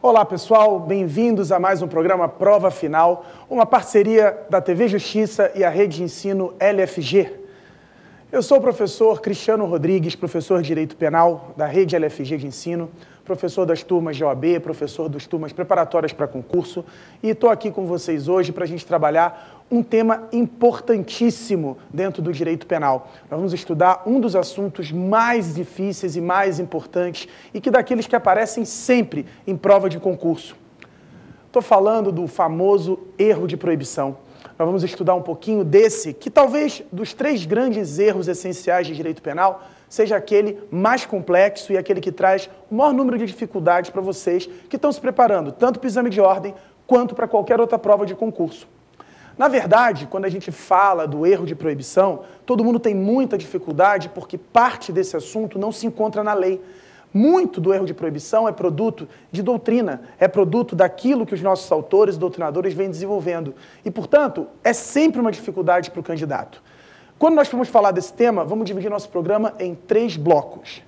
Olá pessoal, bem-vindos a mais um programa Prova Final, uma parceria da TV Justiça e a Rede de Ensino LFG. Eu sou o professor Cristiano Rodrigues, professor de Direito Penal da Rede LFG de Ensino, professor das turmas de OAB, professor das turmas preparatórias para concurso, e estou aqui com vocês hoje para a gente trabalhar um tema importantíssimo dentro do direito penal. Nós vamos estudar um dos assuntos mais difíceis e mais importantes e que daqueles que aparecem sempre em prova de concurso. Estou falando do famoso erro de proibição. Nós vamos estudar um pouquinho desse, que talvez dos três grandes erros essenciais de direito penal, seja aquele mais complexo e aquele que traz o maior número de dificuldades para vocês que estão se preparando, tanto para o exame de ordem, quanto para qualquer outra prova de concurso. Na verdade, quando a gente fala do erro de proibição, todo mundo tem muita dificuldade porque parte desse assunto não se encontra na lei. Muito do erro de proibição é produto de doutrina, é produto daquilo que os nossos autores e doutrinadores vêm desenvolvendo. E, portanto, é sempre uma dificuldade para o candidato. Quando nós formos falar desse tema, vamos dividir nosso programa em 3 blocos.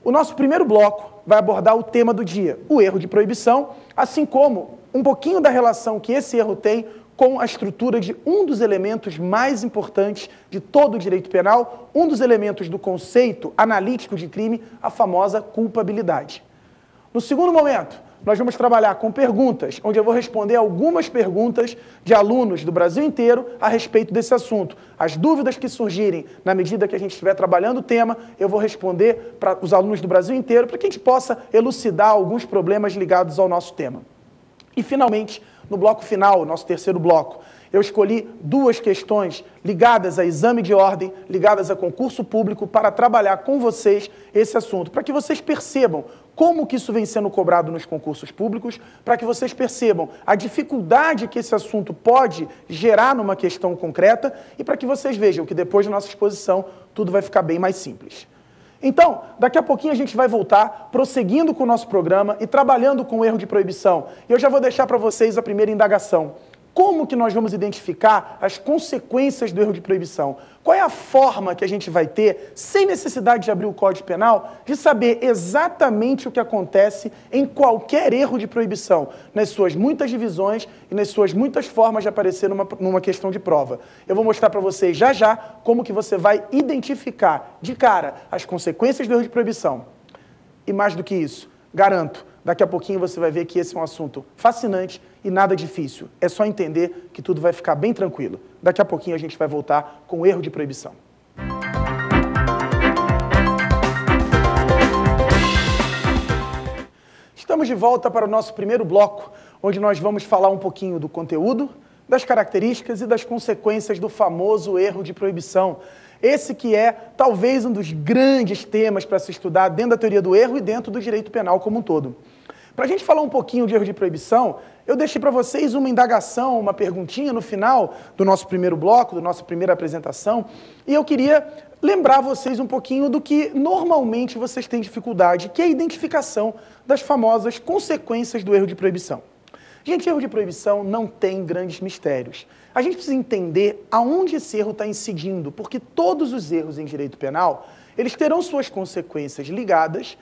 O nosso primeiro bloco vai abordar o tema do dia, o erro de proibição, assim como um pouquinho da relação que esse erro tem com a estrutura de um dos elementos mais importantes de todo o direito penal, um dos elementos do conceito analítico de crime, a famosa culpabilidade. No segundo momento, nós vamos trabalhar com perguntas, onde eu vou responder algumas perguntas de alunos do Brasil inteiro a respeito desse assunto. As dúvidas que surgirem na medida que a gente estiver trabalhando o tema, eu vou responder para os alunos do Brasil inteiro, para que a gente possa elucidar alguns problemas ligados ao nosso tema. E, finalmente, no bloco final, nosso terceiro bloco, eu escolhi 2 questões ligadas a exame de ordem, ligadas a concurso público, para trabalhar com vocês esse assunto, para que vocês percebam como que isso vem sendo cobrado nos concursos públicos, para que vocês percebam a dificuldade que esse assunto pode gerar numa questão concreta e para que vocês vejam que depois da nossa exposição tudo vai ficar bem mais simples. Então, daqui a pouquinho a gente vai voltar, prosseguindo com o nosso programa e trabalhando com o erro de proibição. E eu já vou deixar para vocês a primeira indagação. Como que nós vamos identificar as consequências do erro de proibição? Qual é a forma que a gente vai ter, sem necessidade de abrir o Código Penal, de saber exatamente o que acontece em qualquer erro de proibição, nas suas muitas divisões e nas suas muitas formas de aparecer numa questão de prova? Eu vou mostrar para vocês já já como que você vai identificar de cara as consequências do erro de proibição. E mais do que isso, garanto, daqui a pouquinho você vai ver que esse é um assunto fascinante e nada difícil. É só entender que tudo vai ficar bem tranquilo. Daqui a pouquinho a gente vai voltar com o erro de proibição. Estamos de volta para o nosso primeiro bloco, onde nós vamos falar um pouquinho do conteúdo, das características e das consequências do famoso erro de proibição. Esse que é, talvez, um dos grandes temas para se estudar dentro da teoria do erro e dentro do direito penal como um todo. Para a gente falar um pouquinho de erro de proibição, eu deixei para vocês uma indagação, uma perguntinha no final do nosso primeiro bloco, da nossa primeira apresentação, e eu queria lembrar vocês um pouquinho do que normalmente vocês têm dificuldade, que é a identificação das famosas consequências do erro de proibição. Gente, erro de proibição não tem grandes mistérios. A gente precisa entender aonde esse erro está incidindo, porque todos os erros em direito penal, eles terão suas consequências ligadas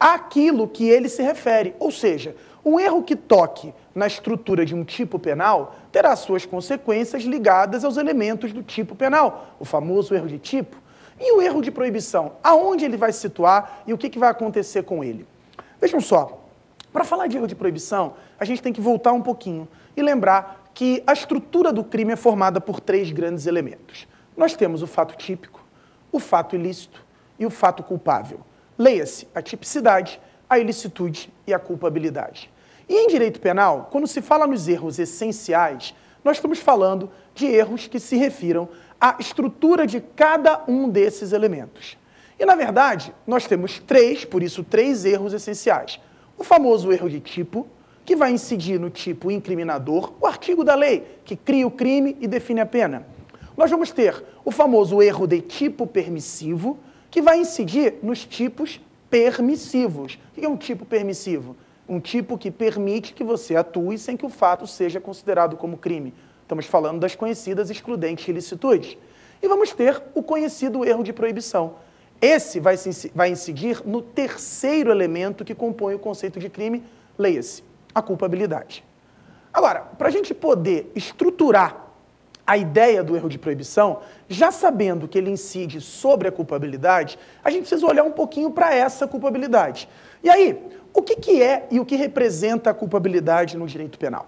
àquilo que ele se refere. Ou seja, um erro que toque na estrutura de um tipo penal terá suas consequências ligadas aos elementos do tipo penal, o famoso erro de tipo. E o erro de proibição, aonde ele vai se situar e o que vai acontecer com ele? Vejam só, para falar de erro de proibição, a gente tem que voltar um pouquinho e lembrar que a estrutura do crime é formada por 3 grandes elementos. Nós temos o fato típico, o fato ilícito e o fato culpável. Leia-se a tipicidade, a ilicitude e a culpabilidade. E em direito penal, quando se fala nos erros essenciais, nós estamos falando de erros que se refiram à estrutura de cada um desses elementos. E, na verdade, nós temos 3, por isso 3 erros essenciais. O famoso erro de tipo, que vai incidir no tipo incriminador, o artigo da lei, que cria o crime e define a pena. Nós vamos ter o famoso erro de tipo permissivo, que vai incidir nos tipos permissivos. O que é um tipo permissivo? Um tipo que permite que você atue sem que o fato seja considerado como crime. Estamos falando das conhecidas excludentes e ilicitudes. E vamos ter o conhecido erro de proibição. Esse vai incidir no terceiro elemento que compõe o conceito de crime, leia-se, a culpabilidade. Agora, para a gente poder estruturar a ideia do erro de proibição, já sabendo que ele incide sobre a culpabilidade, a gente precisa olhar um pouquinho para essa culpabilidade. E aí, o que é e o que representa a culpabilidade no direito penal?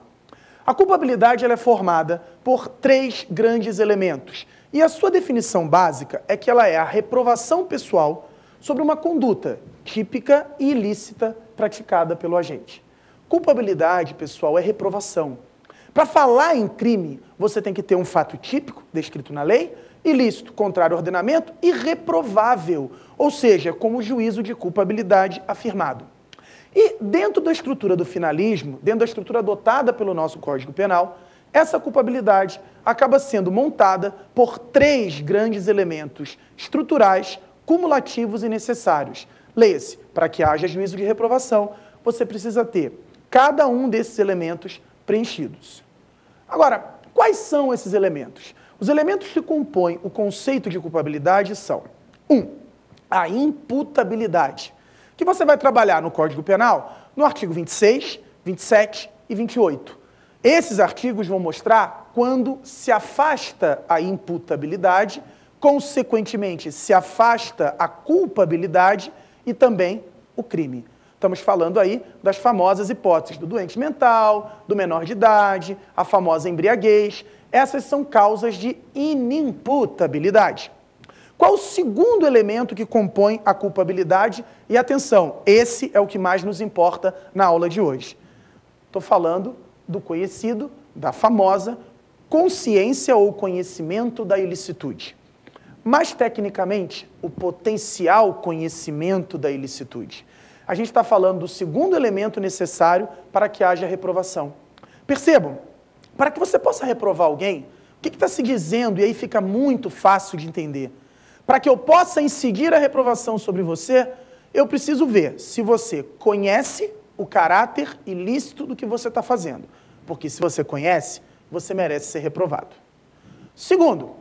A culpabilidade ela é formada por 3 grandes elementos. E a sua definição básica é que ela é a reprovação pessoal sobre uma conduta típica e ilícita praticada pelo agente. Culpabilidade, pessoal, é reprovação. Para falar em crime, você tem que ter um fato típico, descrito na lei, ilícito, contrário ao ordenamento, e reprovável, ou seja, como juízo de culpabilidade afirmado. E dentro da estrutura do finalismo, dentro da estrutura adotada pelo nosso Código Penal, essa culpabilidade acaba sendo montada por 3 grandes elementos estruturais, cumulativos e necessários. Leia-se, para que haja juízo de reprovação, você precisa ter cada um desses elementos preenchidos. Agora, quais são esses elementos? Os elementos que compõem o conceito de culpabilidade são 1. A imputabilidade, que você vai trabalhar no Código Penal no artigo 26, 27 e 28. Esses artigos vão mostrar quando se afasta a imputabilidade, consequentemente se afasta a culpabilidade e também o crime. Estamos falando aí das famosas hipóteses do doente mental, do menor de idade, a famosa embriaguez. Essas são causas de inimputabilidade. Qual o segundo elemento que compõe a culpabilidade? E atenção, esse é o que mais nos importa na aula de hoje. Estou falando do conhecido, da famosa consciência ou conhecimento da ilicitude. Mais tecnicamente, o potencial conhecimento da ilicitude. A gente está falando do segundo elemento necessário para que haja reprovação. Percebam, para que você possa reprovar alguém, o que está se dizendo, e aí fica muito fácil de entender. Para que eu possa incidir a reprovação sobre você, eu preciso ver se você conhece o caráter ilícito do que você está fazendo. Porque se você conhece, você merece ser reprovado. Segundo,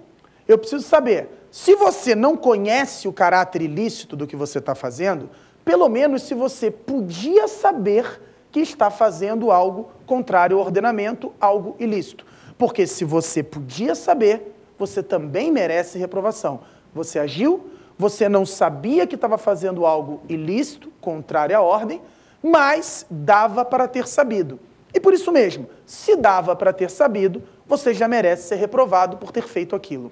eu preciso saber, se você não conhece o caráter ilícito do que você está fazendo, pelo menos se você podia saber que está fazendo algo contrário ao ordenamento, algo ilícito. Porque se você podia saber, você também merece reprovação. Você agiu, você não sabia que estava fazendo algo ilícito, contrário à ordem, mas dava para ter sabido. E por isso mesmo, se dava para ter sabido, você já merece ser reprovado por ter feito aquilo.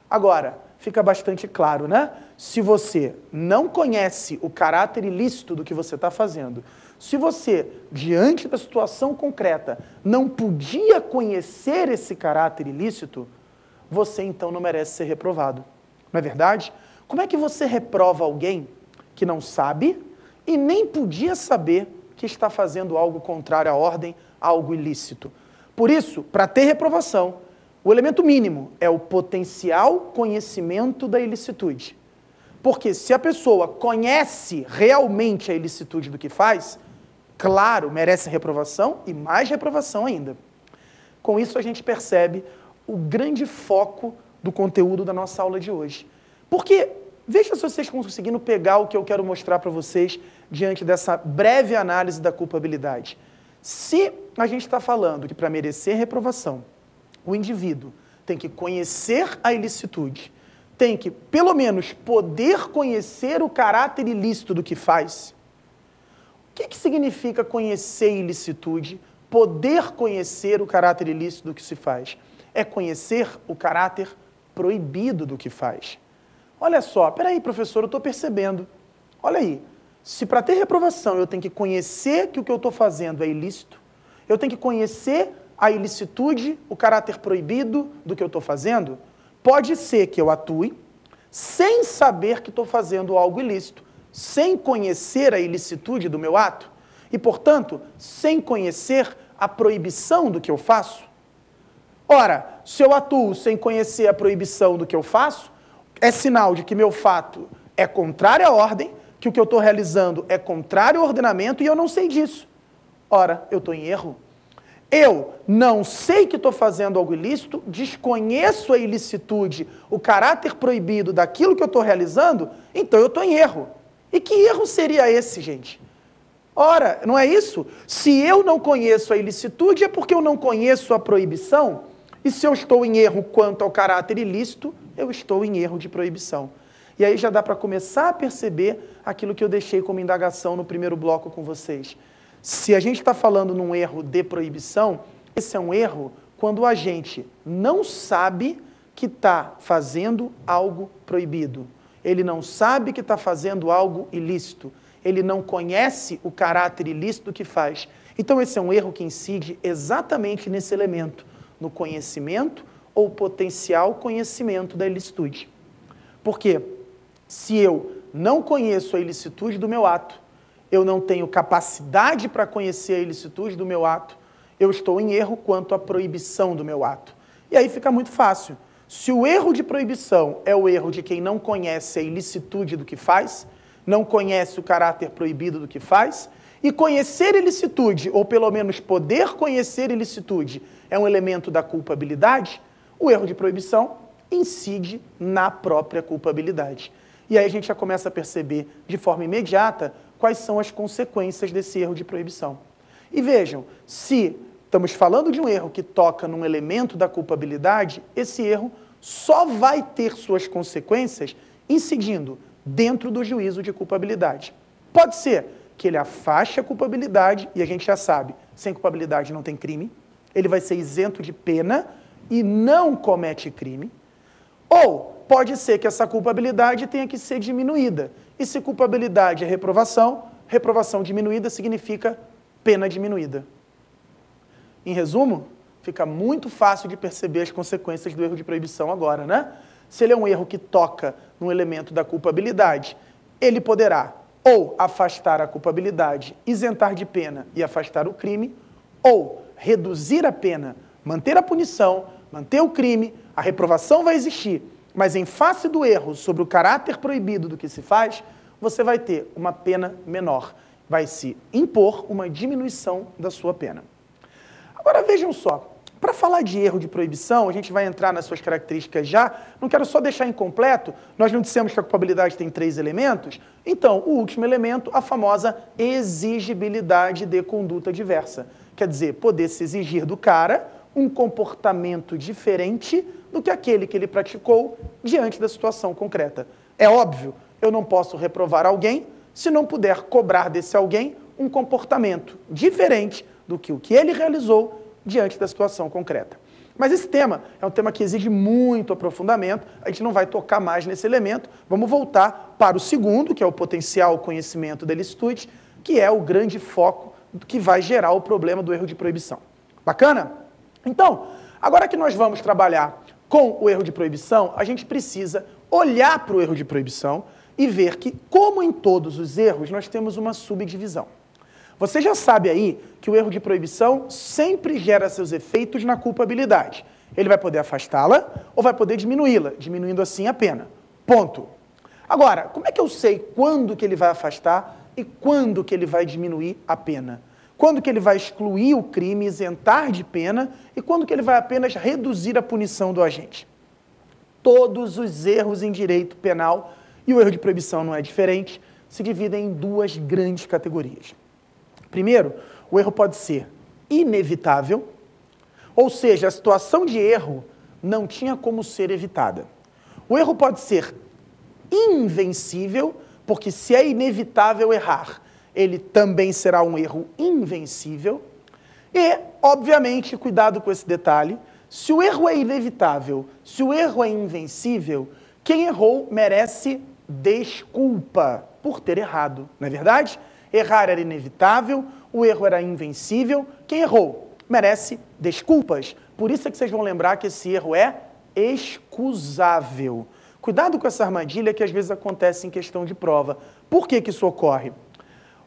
Agora, fica bastante claro, né? Se você não conhece o caráter ilícito do que você está fazendo, se você, diante da situação concreta, não podia conhecer esse caráter ilícito, você então não merece ser reprovado. Não é verdade? Como é que você reprova alguém que não sabe e nem podia saber que está fazendo algo contrário à ordem, algo ilícito? Por isso, para ter reprovação, o elemento mínimo é o potencial conhecimento da ilicitude. Porque se a pessoa conhece realmente a ilicitude do que faz, claro, merece reprovação e mais reprovação ainda. Com isso, a gente percebe o grande foco do conteúdo da nossa aula de hoje. Porque, veja se vocês estão conseguindo pegar o que eu quero mostrar para vocês diante dessa breve análise da culpabilidade. Se a gente está falando que para merecer reprovação, o indivíduo tem que conhecer a ilicitude, tem que, pelo menos, poder conhecer o caráter ilícito do que faz. O que significa conhecer ilicitude, poder conhecer o caráter ilícito do que se faz? É conhecer o caráter proibido do que faz. Olha só, peraí, professor, eu estou percebendo. Olha aí, se para ter reprovação eu tenho que conhecer que o que eu estou fazendo é ilícito, eu tenho que conhecer a ilicitude, o caráter proibido do que eu estou fazendo, pode ser que eu atue sem saber que estou fazendo algo ilícito, sem conhecer a ilicitude do meu ato e, portanto, sem conhecer a proibição do que eu faço. Ora, se eu atuo sem conhecer a proibição do que eu faço, é sinal de que meu fato é contrário à ordem, que o que eu estou realizando é contrário ao ordenamento e eu não sei disso. Ora, eu estou em erro. Eu não sei que estou fazendo algo ilícito, desconheço a ilicitude, o caráter proibido daquilo que eu estou realizando, então eu estou em erro. E que erro seria esse, gente? Ora, não é isso? Se eu não conheço a ilicitude, é porque eu não conheço a proibição. E se eu estou em erro quanto ao caráter ilícito, eu estou em erro de proibição. E aí já dá para começar a perceber aquilo que eu deixei como indagação no primeiro bloco com vocês. Se a gente está falando num erro de proibição, esse é um erro quando a gente não sabe que está fazendo algo proibido. Ele não sabe que está fazendo algo ilícito. Ele não conhece o caráter ilícito que faz. Então esse é um erro que incide exatamente nesse elemento, no conhecimento ou potencial conhecimento da ilicitude. Por quê? Se eu não conheço a ilicitude do meu ato, eu não tenho capacidade para conhecer a ilicitude do meu ato, eu estou em erro quanto à proibição do meu ato. E aí fica muito fácil. Se o erro de proibição é o erro de quem não conhece a ilicitude do que faz, não conhece o caráter proibido do que faz, e conhecer ilicitude, ou pelo menos poder conhecer ilicitude, é um elemento da culpabilidade, o erro de proibição incide na própria culpabilidade. E aí a gente já começa a perceber de forma imediata quais são as consequências desse erro de proibição. E vejam, se estamos falando de um erro que toca num elemento da culpabilidade, esse erro só vai ter suas consequências incidindo dentro do juízo de culpabilidade. Pode ser que ele afaste a culpabilidade, e a gente já sabe, sem culpabilidade não tem crime, ele vai ser isento de pena e não comete crime. Ou pode ser que essa culpabilidade tenha que ser diminuída. E se culpabilidade é reprovação, reprovação diminuída significa pena diminuída. Em resumo, fica muito fácil de perceber as consequências do erro de proibição agora, né? Se ele é um erro que toca num elemento da culpabilidade, ele poderá ou afastar a culpabilidade, isentar de pena e afastar o crime, ou reduzir a pena, manter a punição, manter o crime, a reprovação vai existir, mas em face do erro sobre o caráter proibido do que se faz, você vai ter uma pena menor. Vai se impor uma diminuição da sua pena. Agora vejam só, para falar de erro de proibição, a gente vai entrar nas suas características já, não quero só deixar incompleto, nós não dissemos que a culpabilidade tem 3 elementos, então o último elemento, a famosa exigibilidade de conduta diversa. Quer dizer, poder se exigir do cara um comportamento diferente do que aquele que ele praticou diante da situação concreta. É óbvio, eu não posso reprovar alguém se não puder cobrar desse alguém um comportamento diferente do que o que ele realizou diante da situação concreta. Mas esse tema é um tema que exige muito aprofundamento, a gente não vai tocar mais nesse elemento, vamos voltar para o segundo, que é o potencial conhecimento da ilicitude, que é o grande foco que vai gerar o problema do erro de proibição. Bacana? Então, agora que nós vamos trabalhar com o erro de proibição, a gente precisa olhar para o erro de proibição e ver que, como em todos os erros, nós temos uma subdivisão. Você já sabe aí que o erro de proibição sempre gera seus efeitos na culpabilidade. Ele vai poder afastá-la ou vai poder diminuí-la, diminuindo assim a pena. Ponto. Agora, como é que eu sei quando que ele vai afastar e quando que ele vai diminuir a pena? Quando que ele vai excluir o crime, isentar de pena e quando que ele vai apenas reduzir a punição do agente? Todos os erros em direito penal, e o erro de proibição não é diferente, se dividem em 2 grandes categorias. Primeiro, o erro pode ser inevitável, ou seja, a situação de erro não tinha como ser evitada. O erro pode ser invencível, porque se é inevitável errar, ele também será um erro invencível. E, obviamente, cuidado com esse detalhe, se o erro é inevitável, se o erro é invencível, quem errou merece desculpa por ter errado, não é verdade? Errar era inevitável, o erro era invencível. Quem errou merece desculpas. Por isso é que vocês vão lembrar que esse erro é excusável. Cuidado com essa armadilha que às vezes acontece em questão de prova. Por que que isso ocorre?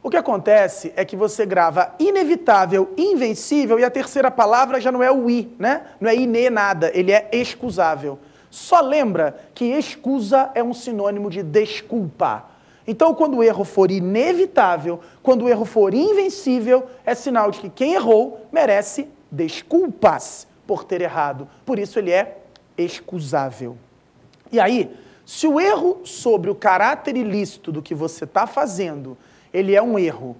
O que acontece é que você grava inevitável, invencível, e a terceira palavra já não é o i, né? Não é ine nada, ele é excusável. Só lembra que excusa é um sinônimo de desculpa. Então, quando o erro for inevitável, quando o erro for invencível, é sinal de que quem errou merece desculpas por ter errado. Por isso ele é excusável. E aí, se o erro sobre o caráter ilícito do que você está fazendo, ele é um erro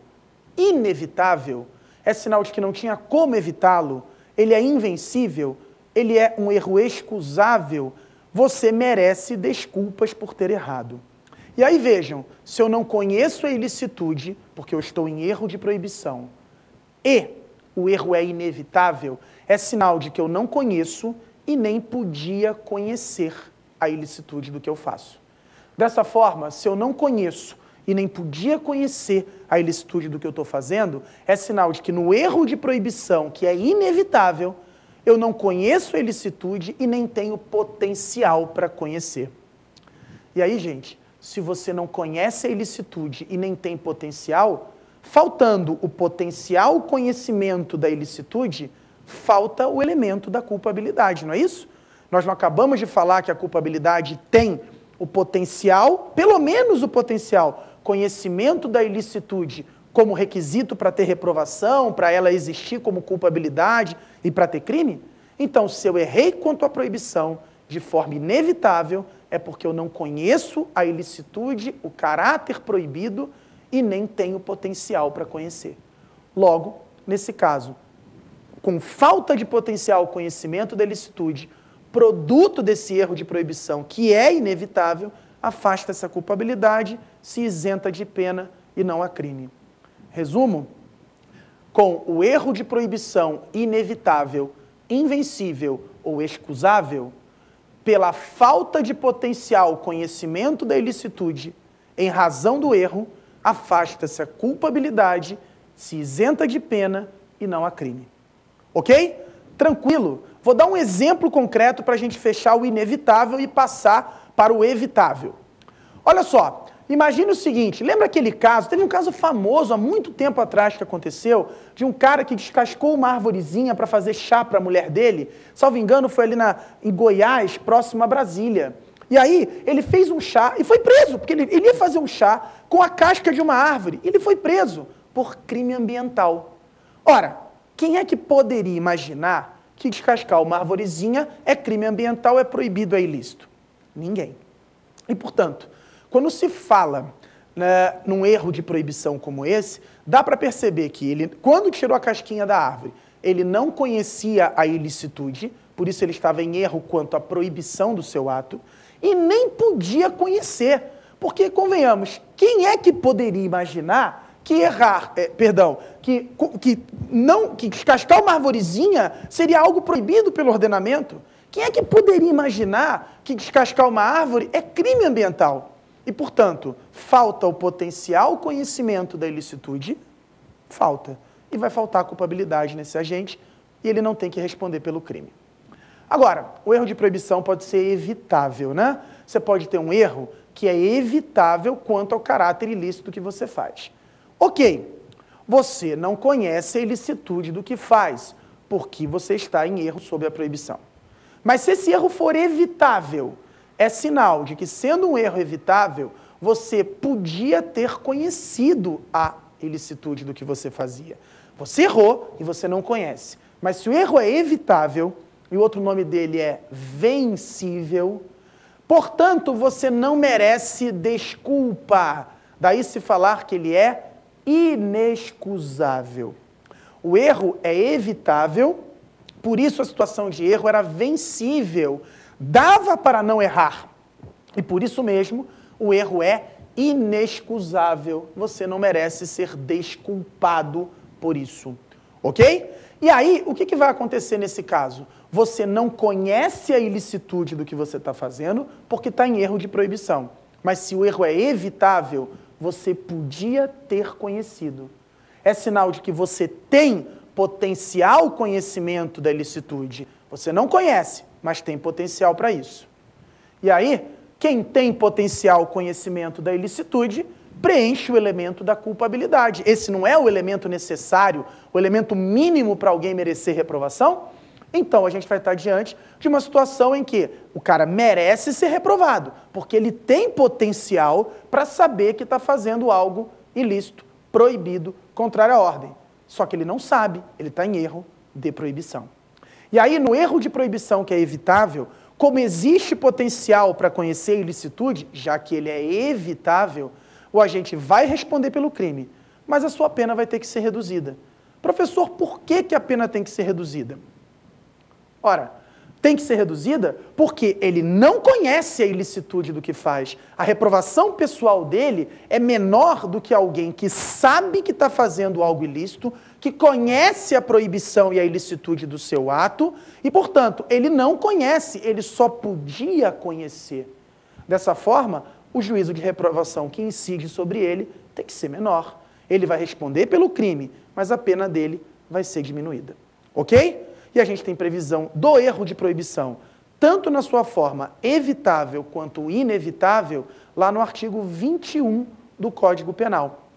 inevitável, é sinal de que não tinha como evitá-lo, ele é invencível, ele é um erro excusável, você merece desculpas por ter errado. E aí vejam, se eu não conheço a ilicitude, porque eu estou em erro de proibição, e o erro é inevitável, é sinal de que eu não conheço e nem podia conhecer a ilicitude do que eu faço. Dessa forma, se eu não conheço e nem podia conhecer a ilicitude do que eu estou fazendo, é sinal de que no erro de proibição, que é inevitável, eu não conheço a ilicitude e nem tenho potencial para conhecer. E aí, gente, se você não conhece a ilicitude e nem tem potencial, faltando o potencial conhecimento da ilicitude, falta o elemento da culpabilidade, não é isso? Nós não acabamos de falar que a culpabilidade tem o potencial, pelo menos o potencial, conhecimento da ilicitude como requisito para ter reprovação, para ela existir como culpabilidade e para ter crime? Então, se eu errei quanto à proibição de forma inevitável, é porque eu não conheço a ilicitude, o caráter proibido e nem tenho potencial para conhecer. Logo, nesse caso, com falta de potencial conhecimento da ilicitude, produto desse erro de proibição, que é inevitável, afasta essa culpabilidade, se isenta de pena e não há crime. Resumo, com o erro de proibição inevitável, invencível ou excusável, pela falta de potencial conhecimento da ilicitude, em razão do erro, afasta-se a culpabilidade, se isenta de pena e não há crime. Ok? Tranquilo? Vou dar um exemplo concreto para a gente fechar o inevitável e passar para o evitável. Olha só, imagine o seguinte, lembra aquele caso, teve um caso famoso há muito tempo atrás que aconteceu, de um cara que descascou uma arvorezinha para fazer chá para a mulher dele, salvo engano foi ali em Goiás, próximo a Brasília. E aí ele fez um chá e foi preso, porque ele ia fazer um chá com a casca de uma árvore, e ele foi preso por crime ambiental. Ora, quem é que poderia imaginar que descascar uma arvorezinha é crime ambiental, é proibido, é ilícito? Ninguém. E, portanto, quando se fala num erro de proibição como esse, dá para perceber que ele, quando tirou a casquinha da árvore, ele não conhecia a ilicitude, por isso ele estava em erro quanto à proibição do seu ato, e nem podia conhecer, porque, convenhamos, quem é que poderia imaginar que que descascar uma arvorezinha seria algo proibido pelo ordenamento? Quem é que poderia imaginar que descascar uma árvore é crime ambiental? E, portanto, falta o potencial conhecimento da ilicitude, falta. E vai faltar a culpabilidade nesse agente e ele não tem que responder pelo crime. Agora, o erro de proibição pode ser evitável, né? Você pode ter um erro que é evitável quanto ao caráter ilícito que você faz. Ok, você não conhece a ilicitude do que faz, porque você está em erro sob a proibição. Mas se esse erro for evitável, é sinal de que, sendo um erro evitável, você podia ter conhecido a ilicitude do que você fazia. Você errou e você não conhece. Mas se o erro é evitável, e o outro nome dele é vencível, portanto, você não merece desculpa. Daí se falar que ele é inexcusável. O erro é evitável, por isso a situação de erro era vencível, dava para não errar. E por isso mesmo, o erro é inexcusável. Você não merece ser desculpado por isso. Ok? E aí, o que vai acontecer nesse caso? Você não conhece a ilicitude do que você está fazendo, porque está em erro de proibição. Mas se o erro é evitável, você podia ter conhecido. É sinal de que você tem potencial conhecimento da ilicitude. Você não conhece, mas tem potencial para isso. E aí, quem tem potencial conhecimento da ilicitude, preenche o elemento da culpabilidade. Esse não é o elemento necessário, o elemento mínimo para alguém merecer reprovação? Então, a gente vai estar diante de uma situação em que o cara merece ser reprovado, porque ele tem potencial para saber que está fazendo algo ilícito, proibido, contrário à ordem. Só que ele não sabe, ele está em erro de proibição. E aí, no erro de proibição que é evitável, como existe potencial para conhecer a ilicitude, já que ele é evitável, o agente vai responder pelo crime, mas a sua pena vai ter que ser reduzida. Professor, por que a pena tem que ser reduzida? Ora, tem que ser reduzida porque ele não conhece a ilicitude do que faz. A reprovação pessoal dele é menor do que alguém que sabe que está fazendo algo ilícito, que conhece a proibição e a ilicitude do seu ato e, portanto, ele não conhece, ele só podia conhecer. Dessa forma, o juízo de reprovação que incide sobre ele tem que ser menor. Ele vai responder pelo crime, mas a pena dele vai ser diminuída. Ok? E a gente tem previsão do erro de proibição, tanto na sua forma evitável quanto inevitável, lá no artigo 21 do Código Penal.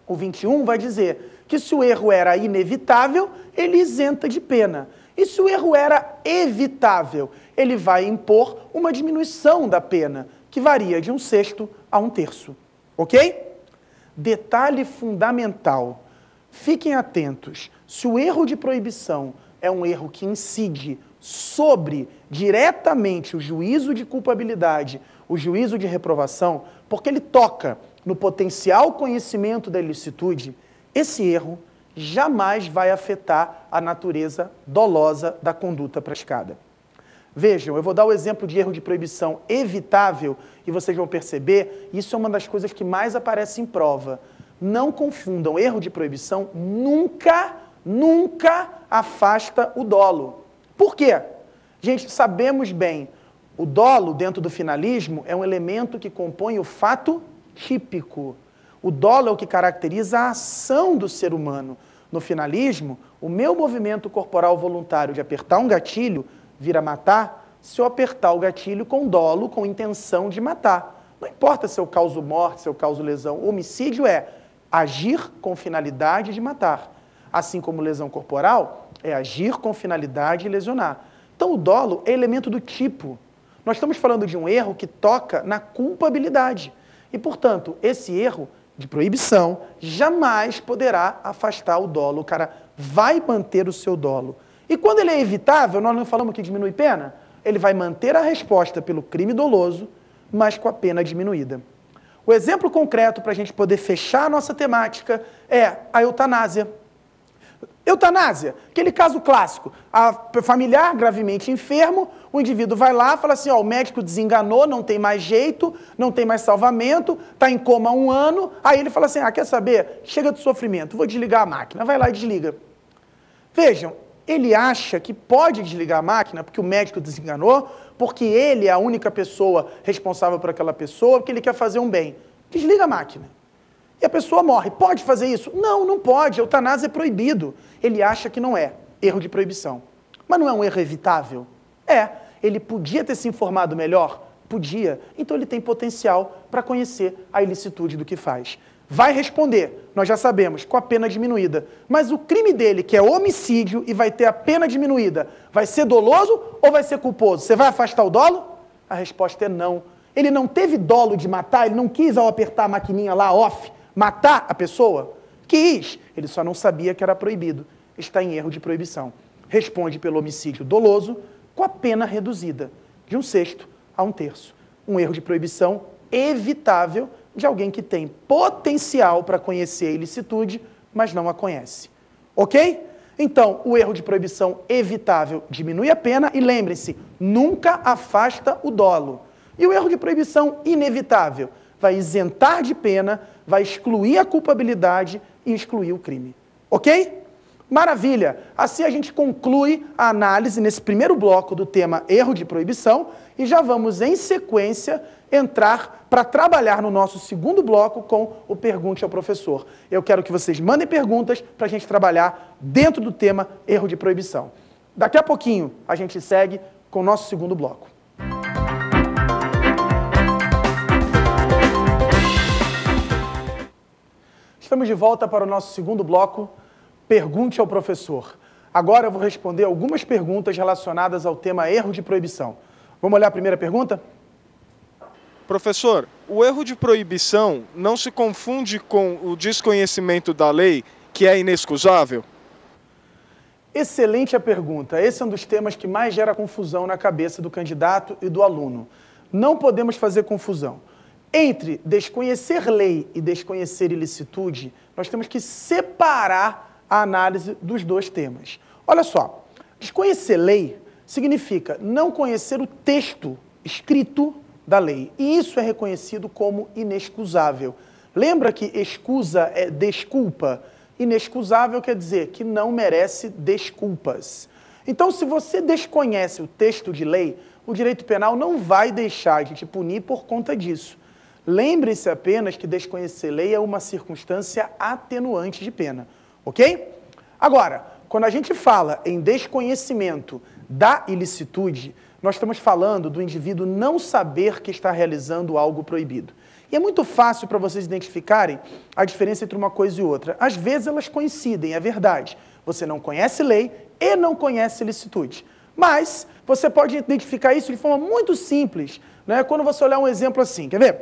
O 21 vai dizer que se o erro era inevitável, ele isenta de pena. E se o erro era evitável, ele vai impor uma diminuição da pena, que varia de 1/6 a 1/3. Ok? Detalhe fundamental. Fiquem atentos. Se o erro de proibição é um erro que incide sobre diretamente o juízo de culpabilidade, o juízo de reprovação, porque ele toca no potencial conhecimento da ilicitude, esse erro jamais vai afetar a natureza dolosa da conduta praticada. Vejam, eu vou dar o exemplo de erro de proibição evitável e vocês vão perceber, isso é uma das coisas que mais aparece em prova. Não confundam, erro de proibição nunca afasta o dolo. Por quê? Gente, sabemos bem, o dolo dentro do finalismo é um elemento que compõe o fato típico. O dolo é o que caracteriza a ação do ser humano. No finalismo, o meu movimento corporal voluntário de apertar um gatilho vira matar se eu apertar o gatilho com dolo, com intenção de matar. Não importa se eu causo morte, se eu causo lesão. O homicídio é agir com finalidade de matar. Assim como lesão corporal, é agir com finalidade de lesionar. Então, o dolo é elemento do tipo. Nós estamos falando de um erro que toca na culpabilidade. E, portanto, esse erro de proibição jamais poderá afastar o dolo. O cara vai manter o seu dolo. E quando ele é evitável, nós não falamos que diminui pena? Ele vai manter a resposta pelo crime doloso, mas com a pena diminuída. O exemplo concreto para a gente poder fechar a nossa temática é a eutanásia. Eutanásia, aquele caso clássico, a familiar gravemente enfermo, o indivíduo vai lá e fala assim, ó, o médico desenganou, não tem mais jeito, não tem mais salvamento, está em coma há 1 ano, aí ele fala assim, quer saber? Chega de sofrimento, vou desligar a máquina, vai lá e desliga. Vejam, ele acha que pode desligar a máquina porque o médico desenganou, porque ele é a única pessoa responsável por aquela pessoa, porque ele quer fazer um bem. Desliga a máquina. E a pessoa morre. Pode fazer isso? Não, não pode. A eutanásia é proibido. Ele acha que não é. Erro de proibição. Mas não é um erro evitável? É. Ele podia ter se informado melhor? Podia. Então ele tem potencial para conhecer a ilicitude do que faz. Vai responder, nós já sabemos, com a pena diminuída. Mas o crime dele, que é homicídio e vai ter a pena diminuída, vai ser doloso ou vai ser culposo? Você vai afastar o dolo? A resposta é não. Ele não teve dolo de matar, ele não quis, ao apertar a maquininha lá, off, matar a pessoa? Quis, ele só não sabia que era proibido. Está em erro de proibição. Responde pelo homicídio doloso com a pena reduzida, de 1/6 a 1/3. Um erro de proibição evitável de alguém que tem potencial para conhecer a ilicitude, mas não a conhece. Ok? Então, o erro de proibição evitável diminui a pena e lembrem-se, nunca afasta o dolo. E o erro de proibição inevitável vai isentar de pena, vai excluir a culpabilidade e excluir o crime. Ok? Maravilha! Assim a gente conclui a análise nesse primeiro bloco do tema erro de proibição e já vamos, em sequência, entrar para trabalhar no nosso segundo bloco com o Pergunte ao Professor. Eu quero que vocês mandem perguntas para a gente trabalhar dentro do tema erro de proibição. Daqui a pouquinho a gente segue com o nosso segundo bloco. Estamos de volta para o nosso segundo bloco, Pergunte ao Professor. Agora eu vou responder algumas perguntas relacionadas ao tema erro de proibição. Vamos olhar a primeira pergunta? Professor, o erro de proibição não se confunde com o desconhecimento da lei, que é inexcusável? Excelente a pergunta. Esse é um dos temas que mais gera confusão na cabeça do candidato e do aluno. Não podemos fazer confusão. Entre desconhecer lei e desconhecer ilicitude, Nós temos que separar a análise dos dois temas. Olha só, desconhecer lei significa não conhecer o texto escrito da lei. E isso é reconhecido como inexcusável. Lembra que excusa é desculpa? Inexcusável quer dizer que não merece desculpas. Então, se você desconhece o texto de lei, o direito penal não vai deixar de te punir por conta disso. Lembre-se apenas que desconhecer lei é uma circunstância atenuante de pena, ok? Agora, quando a gente fala em desconhecimento da ilicitude, nós estamos falando do indivíduo não saber que está realizando algo proibido. E é muito fácil para vocês identificarem a diferença entre uma coisa e outra. Às vezes elas coincidem, é verdade. Você não conhece lei e não conhece ilicitude. Mas você pode identificar isso de forma muito simples, né? Quando você olhar um exemplo assim, quer ver?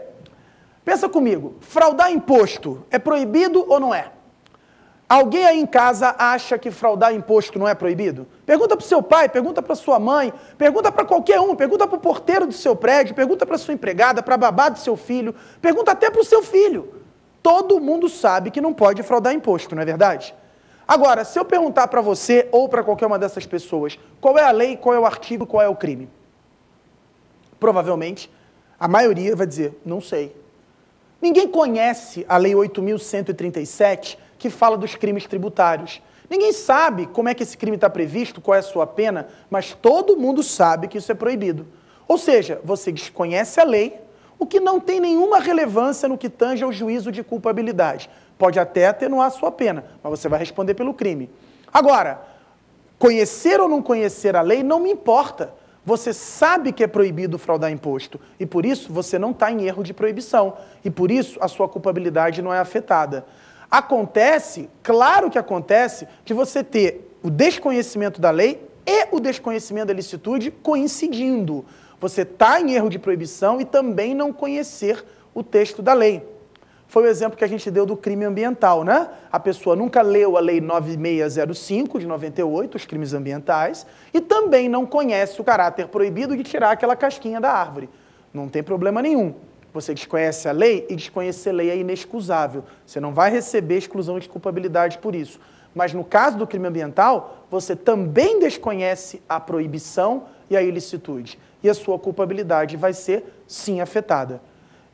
Pensa comigo, fraudar imposto é proibido ou não é? Alguém aí em casa acha que fraudar imposto não é proibido? Pergunta para o seu pai, pergunta para sua mãe, pergunta para qualquer um, pergunta para o porteiro do seu prédio, pergunta para sua empregada, para a babá do seu filho, pergunta até para o seu filho. Todo mundo sabe que não pode fraudar imposto, não é verdade? Agora, se eu perguntar para você ou para qualquer uma dessas pessoas qual é a lei, qual é o artigo, qual é o crime, provavelmente a maioria vai dizer, não sei. Ninguém conhece a Lei 8.137, que fala dos crimes tributários. Ninguém sabe como é que esse crime está previsto, qual é a sua pena, mas todo mundo sabe que isso é proibido. Ou seja, você desconhece a lei, o que não tem nenhuma relevância no que tange ao juízo de culpabilidade. Pode até atenuar a sua pena, mas você vai responder pelo crime. Agora, conhecer ou não conhecer a lei não me importa. Você sabe que é proibido fraudar imposto e por isso você não está em erro de proibição e por isso a sua culpabilidade não é afetada. Acontece, claro que acontece, de você ter o desconhecimento da lei e o desconhecimento da ilicitude coincidindo. Você está em erro de proibição e também não conhecer o texto da lei. Foi o exemplo que a gente deu do crime ambiental, né? A pessoa nunca leu a Lei 9605, de 98, os crimes ambientais, e também não conhece o caráter proibido de tirar aquela casquinha da árvore. Não tem problema nenhum. Você desconhece a lei e desconhecer a lei é inexcusável. Você não vai receber exclusão de culpabilidade por isso. Mas no caso do crime ambiental, você também desconhece a proibição e a ilicitude. E a sua culpabilidade vai ser, sim, afetada.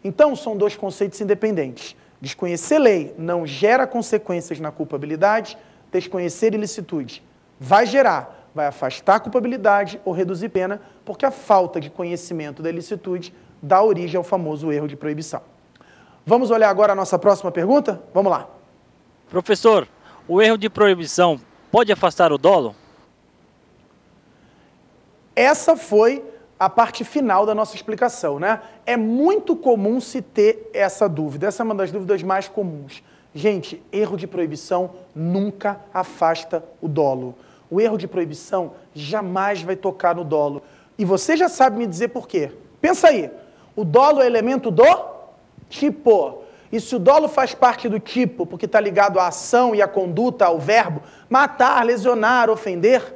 Então, são dois conceitos independentes. Desconhecer lei não gera consequências na culpabilidade, desconhecer ilicitude vai gerar, vai afastar a culpabilidade ou reduzir pena, porque a falta de conhecimento da ilicitude dá origem ao famoso erro de proibição. Vamos olhar agora a nossa próxima pergunta? Vamos lá. Professor, o erro de proibição pode afastar o dolo? Essa foi a parte final da nossa explicação, né? É muito comum se ter essa dúvida. Essa é uma das dúvidas mais comuns. Gente, erro de proibição nunca afasta o dolo. O erro de proibição jamais vai tocar no dolo. E você já sabe me dizer por quê. Pensa aí, o dolo é elemento do tipo. E se o dolo faz parte do tipo, porque está ligado à ação e à conduta, ao verbo, matar, lesionar, ofender,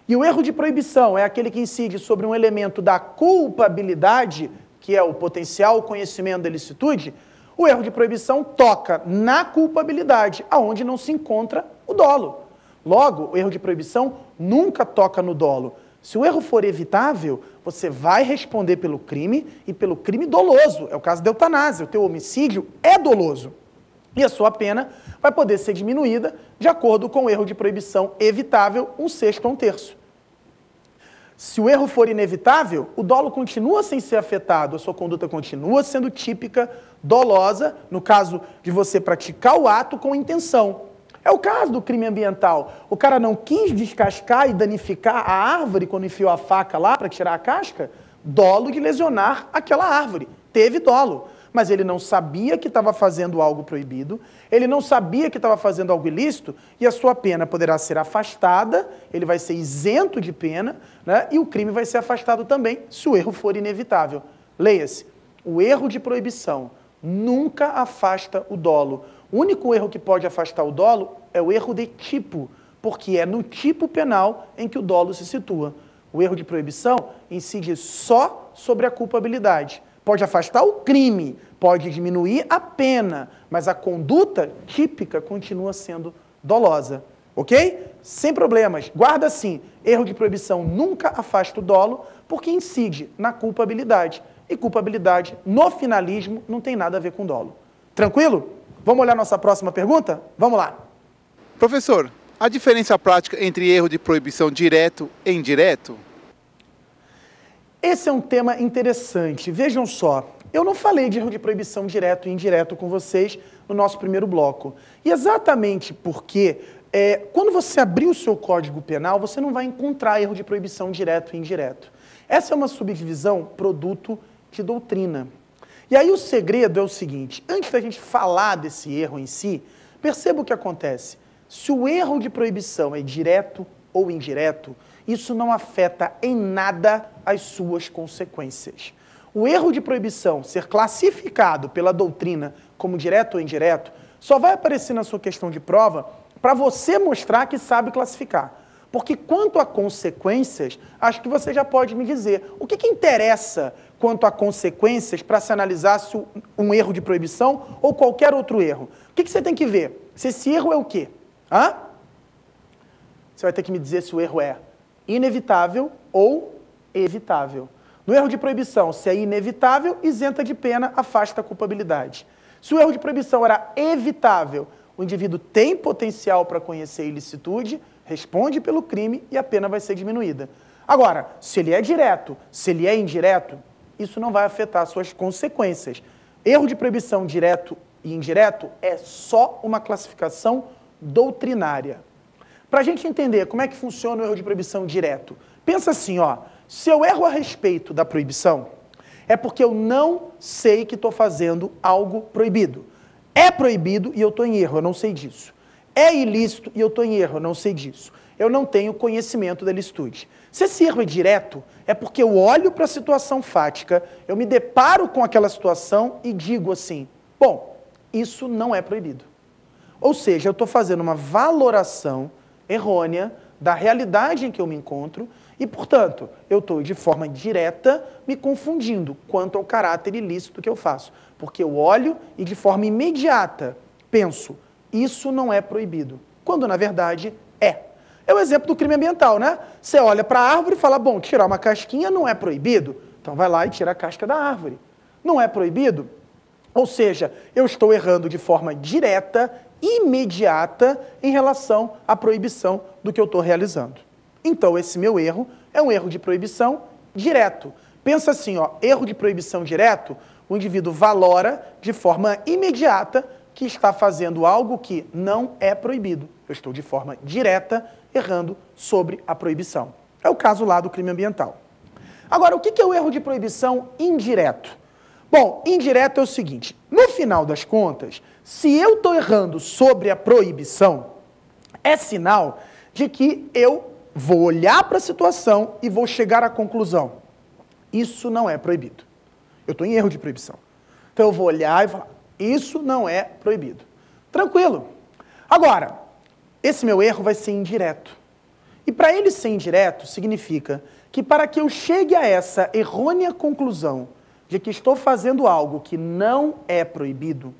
e o erro de proibição é aquele que incide sobre um elemento da culpabilidade, que é o potencial conhecimento da ilicitude, o erro de proibição toca na culpabilidade, aonde não se encontra o dolo. Logo, o erro de proibição nunca toca no dolo. Se o erro for evitável, você vai responder pelo crime e pelo crime doloso. É o caso da eutanásia, o teu homicídio é doloso. E a sua pena vai poder ser diminuída de acordo com o erro de proibição evitável, 1/6 ou 1/3. Se o erro for inevitável, o dolo continua sem ser afetado, a sua conduta continua sendo típica, dolosa, no caso de você praticar o ato com intenção. É o caso do crime ambiental. O cara não quis descascar e danificar a árvore quando enfiou a faca lá para tirar a casca, dolo de lesionar aquela árvore. Teve dolo. Mas ele não sabia que estava fazendo algo proibido, ele não sabia que estava fazendo algo ilícito, e a sua pena poderá ser afastada, ele vai ser isento de pena, né? E o crime vai ser afastado também, se o erro for inevitável. Leia-se, o erro de proibição nunca afasta o dolo. O único erro que pode afastar o dolo é o erro de tipo, porque é no tipo penal em que o dolo se situa. O erro de proibição incide só sobre a culpabilidade. pode afastar o crime, pode diminuir a pena, mas a conduta típica continua sendo dolosa, ok? Sem problemas. Guarda assim, erro de proibição nunca afasta o dolo, porque incide na culpabilidade. E culpabilidade, no finalismo, não tem nada a ver com dolo. Tranquilo? Vamos olhar nossa próxima pergunta? Vamos lá. Professor, a diferença prática entre erro de proibição direto e indireto? Esse é um tema interessante. Vejam só, eu não falei de erro de proibição direto e indireto com vocês no nosso primeiro bloco. E exatamente porque, quando você abrir o seu Código Penal, você não vai encontrar erro de proibição direto e indireto. Essa é uma subdivisão produto de doutrina. E aí o segredo é o seguinte, antes da gente falar desse erro em si, perceba o que acontece. Se o erro de proibição é direto ou indireto, isso não afeta em nada as suas consequências. O erro de proibição ser classificado pela doutrina como direto ou indireto só vai aparecer na sua questão de prova para você mostrar que sabe classificar. Porque quanto a consequências, acho que você já pode me dizer. O que interessa quanto a consequências para se analisar se um erro de proibição ou qualquer outro erro? O que você tem que ver? Se esse erro é o quê? Hã? Você vai ter que me dizer se o erro é inevitável ou evitável. No erro de proibição, se é inevitável, isenta de pena, afasta a culpabilidade. Se o erro de proibição era evitável, o indivíduo tem potencial para conhecer a ilicitude, responde pelo crime e a pena vai ser diminuída. Agora, se ele é direto, se ele é indireto, isso não vai afetar as suas consequências. Erro de proibição direto e indireto é só uma classificação doutrinária. Para a gente entender como é que funciona o erro de proibição direto, pensa assim, ó, se eu erro a respeito da proibição, é porque eu não sei que estou fazendo algo proibido. É proibido e eu estou em erro, eu não sei disso. É ilícito e eu estou em erro, eu não sei disso. Eu não tenho conhecimento da ilicitude. Se esse erro é direto, é porque eu olho para a situação fática, eu me deparo com aquela situação e digo assim, bom, isso não é proibido. Ou seja, eu estou fazendo uma valoração errônea da realidade em que eu me encontro e, portanto, eu estou de forma direta me confundindo quanto ao caráter ilícito que eu faço. Porque eu olho e de forma imediata penso, isso não é proibido, quando na verdade é. É o exemplo do crime ambiental, né? Você olha para a árvore e fala, bom, tirar uma casquinha não é proibido, então vai lá e tira a casca da árvore. Não é proibido? Ou seja, eu estou errando de forma direta, imediata, em relação à proibição do que eu estou realizando. Então, esse meu erro é um erro de proibição direto. Pensa assim, ó, erro de proibição direto, o indivíduo valora de forma imediata que está fazendo algo que não é proibido. Eu estou de forma direta errando sobre a proibição. É o caso lá do crime ambiental. Agora, o que é o erro de proibição indireto? Bom, indireto é o seguinte, no final das contas, se eu estou errando sobre a proibição, é sinal de que eu vou olhar para a situação e vou chegar à conclusão, isso não é proibido. Eu estou em erro de proibição. Então eu vou olhar e falar, isso não é proibido. Tranquilo. Agora, esse meu erro vai ser indireto. E para ele ser indireto, significa que para que eu chegue a essa errônea conclusão de que estou fazendo algo que não é proibido,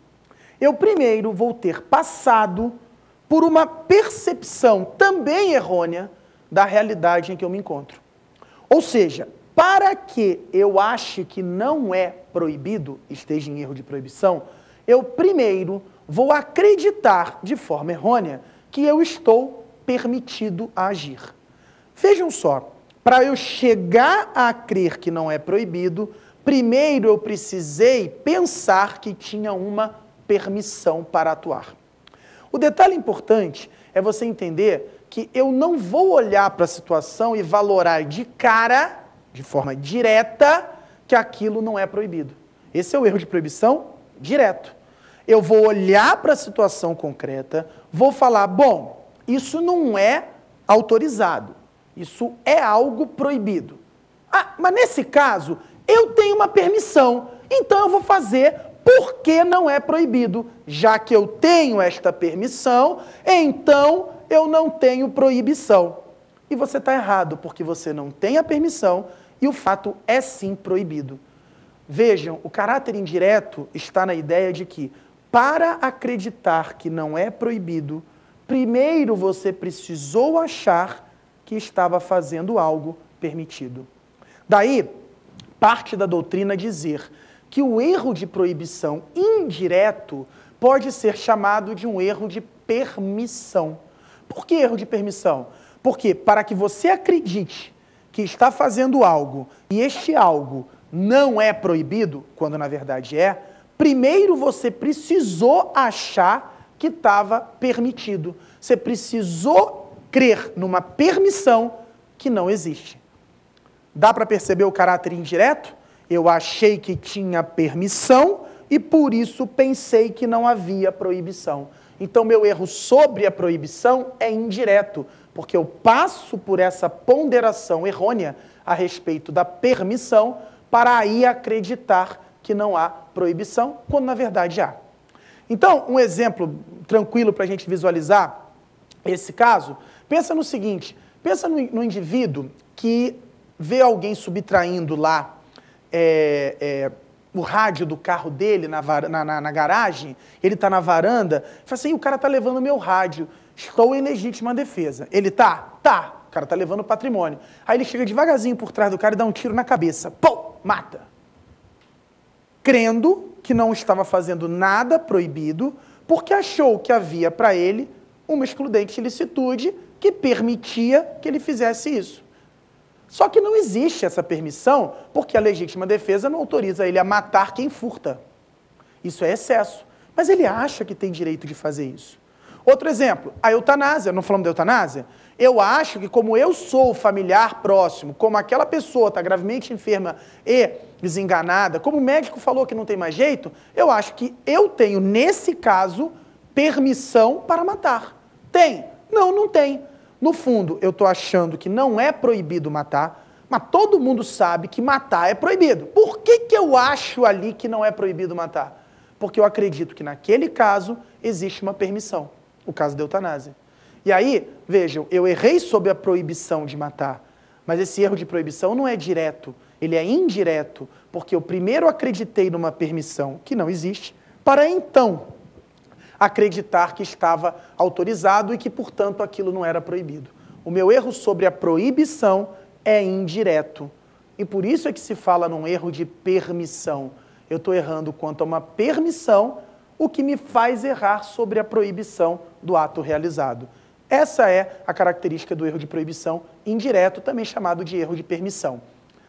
eu primeiro vou ter passado por uma percepção também errônea da realidade em que eu me encontro. Ou seja, para que eu ache que não é proibido, esteja em erro de proibição, eu primeiro vou acreditar de forma errônea que eu estou permitido a agir. Vejam só, para eu chegar a crer que não é proibido, primeiro eu precisei pensar que tinha uma permissão para atuar. O detalhe importante é você entender que eu não vou olhar para a situação e valorar de cara, de forma direta, que aquilo não é proibido. Esse é o erro de proibição direto. Eu vou olhar para a situação concreta, vou falar, bom, isso não é autorizado, isso é algo proibido. Ah, mas nesse caso, eu tenho uma permissão, então eu vou fazer porque não é proibido. Já que eu tenho esta permissão, então eu não tenho proibição. E você está errado, porque você não tem a permissão e o fato é sim proibido. Vejam, o caráter indireto está na ideia de que, para acreditar que não é proibido, primeiro você precisou achar que estava fazendo algo permitido. Daí, parte da doutrina dizer que o erro de proibição indireto pode ser chamado de um erro de permissão. Por que erro de permissão? Porque para que você acredite que está fazendo algo e este algo não é proibido, quando na verdade é, primeiro você precisou achar que estava permitido. Você precisou crer numa permissão que não existe. Dá para perceber o caráter indireto? Eu achei que tinha permissão e por isso pensei que não havia proibição. Então, meu erro sobre a proibição é indireto, porque eu passo por essa ponderação errônea a respeito da permissão para aí acreditar que não há proibição, quando na verdade há. Então, um exemplo tranquilo para a gente visualizar esse caso, pensa no seguinte, pensa no indivíduo que vê alguém subtraindo lá o rádio do carro dele na garagem, ele está na varanda, fala assim, o cara está levando meu rádio, estou em legítima defesa. Ele tá? Tá. O cara está levando o patrimônio. Aí ele chega devagarzinho por trás do cara e dá um tiro na cabeça. Pum! Mata. Crendo que não estava fazendo nada proibido, porque achou que havia para ele uma excludente ilicitude que permitia que ele fizesse isso. Só que não existe essa permissão, porque a legítima defesa não autoriza ele a matar quem furta. Isso é excesso. Mas ele acha que tem direito de fazer isso. Outro exemplo, a eutanásia. Não falamos da eutanásia? Eu acho que como eu sou familiar próximo, como aquela pessoa está gravemente enferma e desenganada, como o médico falou que não tem mais jeito, eu acho que eu tenho, nesse caso, permissão para matar. Tem? Não, não tem. No fundo, eu estou achando que não é proibido matar, mas todo mundo sabe que matar é proibido. Por que eu acho ali que não é proibido matar? Porque eu acredito que naquele caso existe uma permissão, o caso da eutanásia. E aí, vejam, eu errei sobre a proibição de matar, mas esse erro de proibição não é direto, ele é indireto, porque eu primeiro acreditei numa permissão que não existe, para então acreditar que estava autorizado e que, portanto, aquilo não era proibido. O meu erro sobre a proibição é indireto. E por isso é que se fala num erro de permissão. Eu estou errando quanto a uma permissão, o que me faz errar sobre a proibição do ato realizado. Essa é a característica do erro de proibição indireto, também chamado de erro de permissão.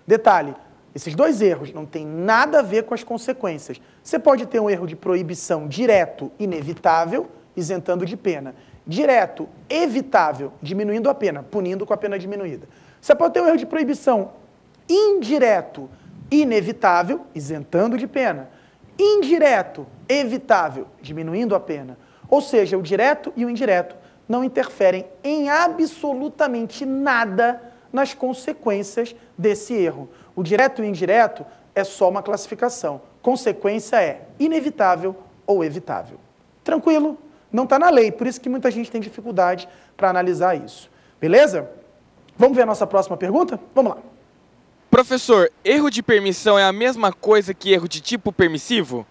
Detalhe, esses dois erros não têm nada a ver com as consequências. Você pode ter um erro de proibição direto, inevitável, isentando de pena. Direto, evitável, diminuindo a pena, punindo com a pena diminuída. Você pode ter um erro de proibição indireto, inevitável, isentando de pena. Indireto, evitável, diminuindo a pena. Ou seja, o direto e o indireto não interferem em absolutamente nada nas consequências desse erro. O direto e o indireto é só uma classificação. Consequência é inevitável ou evitável. Tranquilo? Não está na lei, por isso que muita gente tem dificuldade para analisar isso. Beleza? Vamos ver a nossa próxima pergunta? Vamos lá. Professor, erro de permissão é a mesma coisa que erro de tipo permissivo?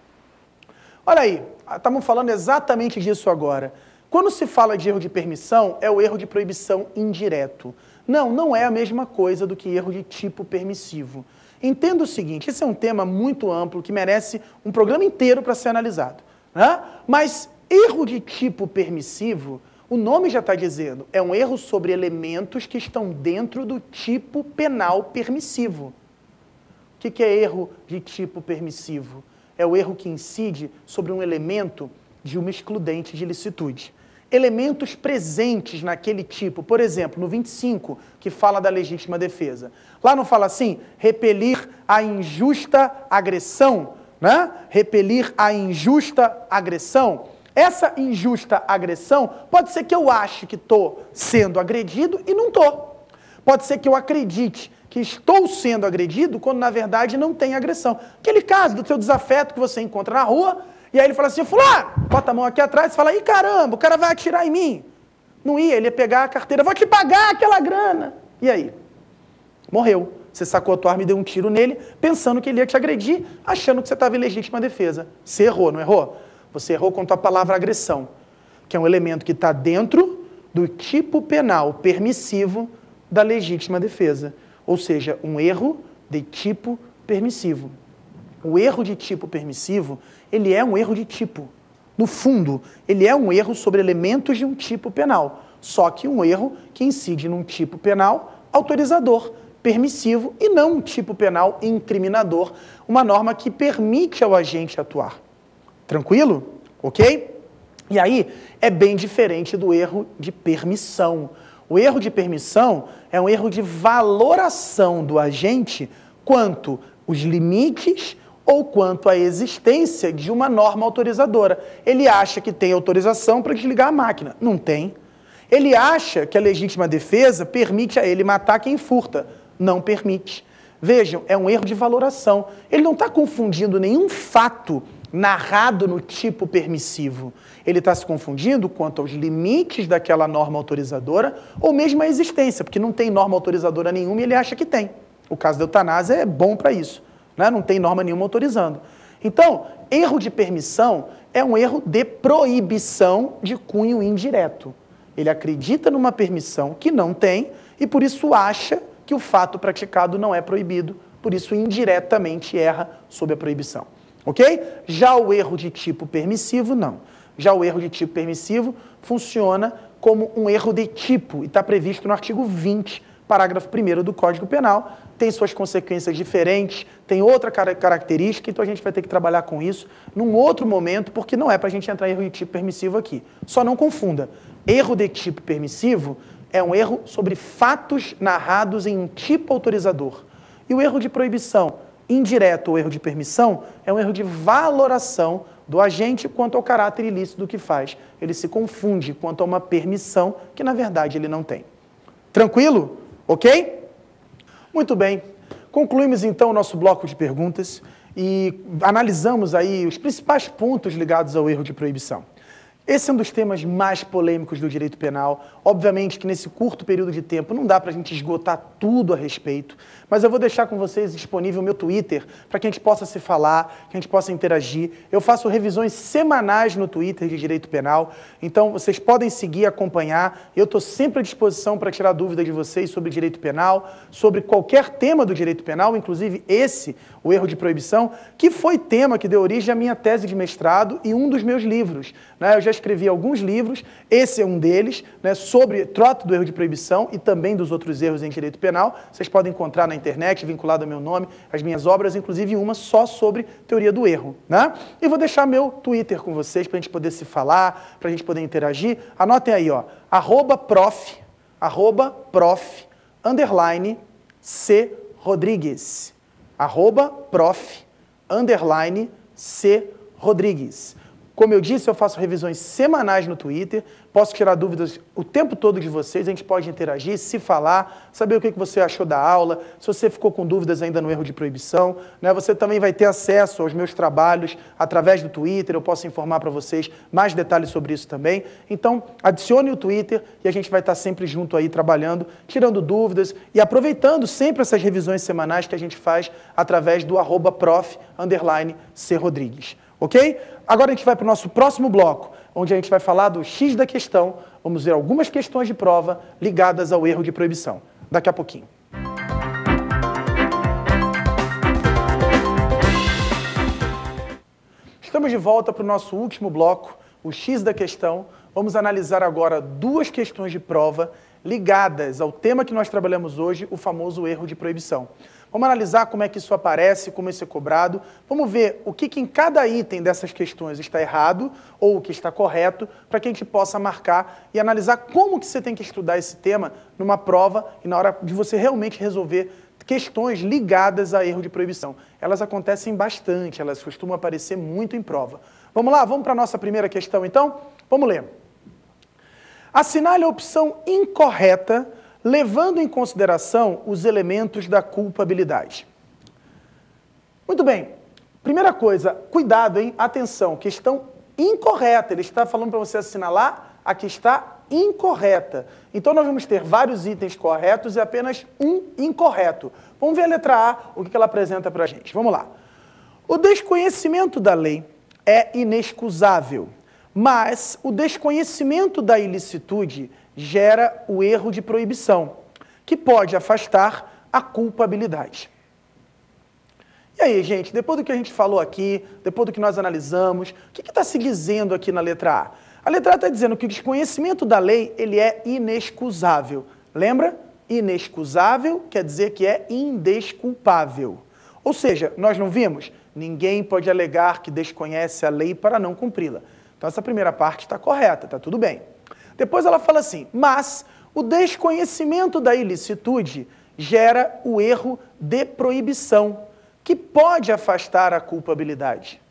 Olha aí, estamos falando exatamente disso agora. Quando se fala de erro de permissão, é o erro de proibição indireto. Não, não é a mesma coisa do que erro de tipo permissivo. Entenda o seguinte, esse é um tema muito amplo que merece um programa inteiro para ser analisado, né? Mas erro de tipo permissivo, o nome já está dizendo, é um erro sobre elementos que estão dentro do tipo penal permissivo. O que é erro de tipo permissivo? É o erro que incide sobre um elemento de uma excludente de ilicitude. Elementos presentes naquele tipo, por exemplo, no 25, que fala da legítima defesa. Lá não fala assim, repelir a injusta agressão, né? Repelir a injusta agressão. Essa injusta agressão, pode ser que eu ache que estou sendo agredido e não estou. Pode ser que eu acredite que estou sendo agredido quando, na verdade, não tem agressão. Aquele caso do teu desafeto que você encontra na rua, e aí ele fala assim, fulano, bota a mão aqui atrás e fala, ih, caramba, o cara vai atirar em mim. Não ia, ele ia pegar a carteira, vou te pagar aquela grana. E aí? Morreu. Você sacou a tua arma e deu um tiro nele, pensando que ele ia te agredir, achando que você estava em legítima defesa. Você errou, não errou? Você errou com a tua palavra agressão, que é um elemento que está dentro do tipo penal permissivo da legítima defesa. Ou seja, um erro de tipo permissivo. O erro de tipo permissivo, ele é um erro de tipo. No fundo, ele é um erro sobre elementos de um tipo penal, só que um erro que incide num tipo penal autorizador, permissivo, e não um tipo penal incriminador, uma norma que permite ao agente atuar. Tranquilo? Ok? E aí, é bem diferente do erro de permissão. O erro de permissão é um erro de valoração do agente quanto os limites ou quanto à existência de uma norma autorizadora. Ele acha que tem autorização para desligar a máquina. Não tem. Ele acha que a legítima defesa permite a ele matar quem furta. Não permite. Vejam, é um erro de valoração. Ele não está confundindo nenhum fato narrado no tipo permissivo. Ele está se confundindo quanto aos limites daquela norma autorizadora ou mesmo a existência, porque não tem norma autorizadora nenhuma e ele acha que tem. O caso da eutanásia é bom para isso. Não tem norma nenhuma autorizando. Então, erro de permissão é um erro de proibição de cunho indireto. Ele acredita numa permissão que não tem e por isso acha que o fato praticado não é proibido, por isso indiretamente erra sob a proibição. Ok? Já o erro de tipo permissivo, não. Já o erro de tipo permissivo funciona como um erro de tipo e está previsto no artigo 20, parágrafo 1º do Código Penal, tem suas consequências diferentes, tem outra característica, então a gente vai ter que trabalhar com isso num outro momento, porque não é para a gente entrar em erro de tipo permissivo aqui. Só não confunda. Erro de tipo permissivo é um erro sobre fatos narrados em um tipo autorizador. E o erro de proibição, indireto ou erro de permissão, é um erro de valoração do agente quanto ao caráter ilícito do que faz. Ele se confunde quanto a uma permissão que, na verdade, ele não tem. Tranquilo? Ok? Muito bem. Concluímos, então, o nosso bloco de perguntas e analisamos aí os principais pontos ligados ao erro de proibição. Esse é um dos temas mais polêmicos do direito penal. Obviamente que nesse curto período de tempo não dá para a gente esgotar tudo a respeito, mas eu vou deixar com vocês disponível o meu Twitter para que a gente possa se falar, que a gente possa interagir. Eu faço revisões semanais no Twitter de direito penal, então vocês podem seguir, acompanhar. Eu estou sempre à disposição para tirar dúvidas de vocês sobre direito penal, sobre qualquer tema do direito penal, inclusive esse, o erro de proibição, que foi tema que deu origem à minha tese de mestrado e um dos meus livros. Eu já escrevi alguns livros, esse é um deles, trato do erro de proibição e também dos outros erros em direito penal. Vocês podem encontrar na internet, vinculado ao meu nome, as minhas obras, inclusive uma só sobre teoria do erro. E vou deixar meu Twitter com vocês para a gente poder se falar, para a gente poder interagir. Anotem aí, ó, @prof, _C Rodrigues. @prof, _C Rodrigues. Como eu disse, eu faço revisões semanais no Twitter, posso tirar dúvidas o tempo todo de vocês, a gente pode interagir, se falar, saber o que você achou da aula, se você ficou com dúvidas ainda no erro de proibição, você também vai ter acesso aos meus trabalhos através do Twitter, eu posso informar para vocês mais detalhes sobre isso também. Então, adicione o Twitter e a gente vai estar sempre junto aí trabalhando, tirando dúvidas e aproveitando sempre essas revisões semanais que a gente faz através do @prof, _C Rodrigues. Ok? Agora a gente vai para o nosso próximo bloco, onde a gente vai falar do X da questão. Vamos ver algumas questões de prova ligadas ao erro de proibição. Daqui a pouquinho. Estamos de volta para o nosso último bloco, o X da questão. Vamos analisar agora duas questões de prova ligadas ao tema que nós trabalhamos hoje, o famoso erro de proibição. Vamos analisar como é que isso aparece, como isso é cobrado. Vamos ver o que em cada item dessas questões está errado ou o que está correto, para que a gente possa marcar e analisar como que você tem que estudar esse tema numa prova e na hora de você realmente resolver questões ligadas a erro de proibição. Elas acontecem bastante, elas costumam aparecer muito em prova. Vamos lá, vamos para a nossa primeira questão então? Vamos ler. Assinale a opção incorreta, levando em consideração os elementos da culpabilidade. Muito bem. Primeira coisa, cuidado, hein? Atenção, questão incorreta. Ele está falando para você assinalar a que está incorreta. Então nós vamos ter vários itens corretos e apenas um incorreto. Vamos ver a letra A, o que ela apresenta para a gente. Vamos lá. O desconhecimento da lei é inexcusável, mas o desconhecimento da ilicitude gera o erro de proibição, que pode afastar a culpabilidade. E aí, gente, depois do que a gente falou aqui, depois do que nós analisamos, o que está se dizendo aqui na letra A? A letra A está dizendo que o desconhecimento da lei ele é inexcusável. Lembra? Inexcusável quer dizer que é indesculpável. Ou seja, nós não vimos? Ninguém pode alegar que desconhece a lei para não cumpri-la. Então essa primeira parte está correta, está tudo bem. Depois ela fala assim, mas o desconhecimento da ilicitude gera o erro de proibição, que pode afastar a culpabilidade.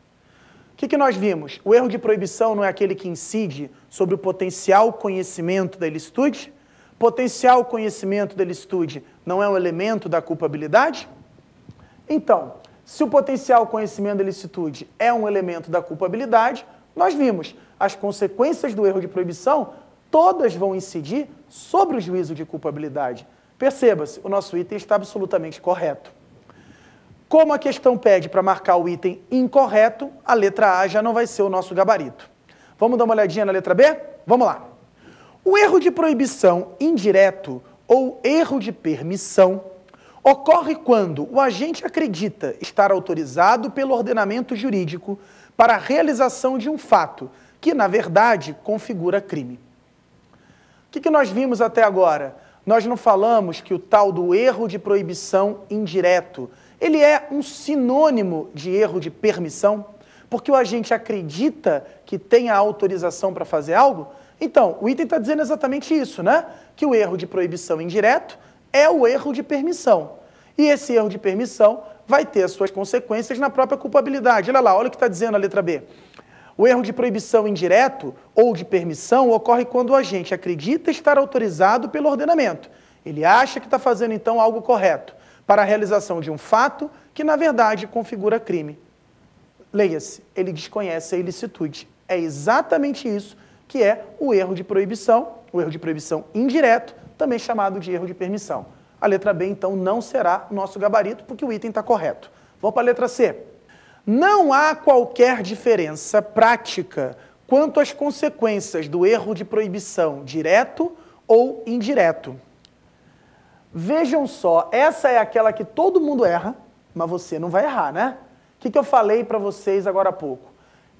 O que nós vimos? O erro de proibição não é aquele que incide sobre o potencial conhecimento da ilicitude? Potencial conhecimento da ilicitude não é um elemento da culpabilidade? Então, se o potencial conhecimento da ilicitude é um elemento da culpabilidade, nós vimos, as consequências do erro de proibição, todas vão incidir sobre o juízo de culpabilidade. Perceba-se, o nosso item está absolutamente correto. Como a questão pede para marcar o item incorreto, a letra A já não vai ser o nosso gabarito. Vamos dar uma olhadinha na letra B? Vamos lá. O erro de proibição indireto ou erro de permissão ocorre quando o agente acredita estar autorizado pelo ordenamento jurídico para a realização de um fato que, na verdade, configura crime. O que nós vimos até agora? Nós não falamos que o tal do erro de proibição indireto ele é um sinônimo de erro de permissão, porque o agente acredita que tem a autorização para fazer algo? Então, o item está dizendo exatamente isso, né? Que o erro de proibição indireto é o erro de permissão. E esse erro de permissão vai ter as suas consequências na própria culpabilidade. Olha lá, olha o que está dizendo a letra B. O erro de proibição indireto ou de permissão ocorre quando o agente acredita estar autorizado pelo ordenamento. Ele acha que está fazendo, então, algo correto para a realização de um fato que, na verdade, configura crime. Leia-se, ele desconhece a ilicitude. É exatamente isso que é o erro de proibição indireto, também chamado de erro de permissão. A letra B, então, não será o nosso gabarito, porque o item está correto. Vamos para a letra C. Não há qualquer diferença prática quanto às consequências do erro de proibição direto ou indireto. Vejam só, essa é aquela que todo mundo erra, mas você não vai errar, né? O que eu falei para vocês agora há pouco?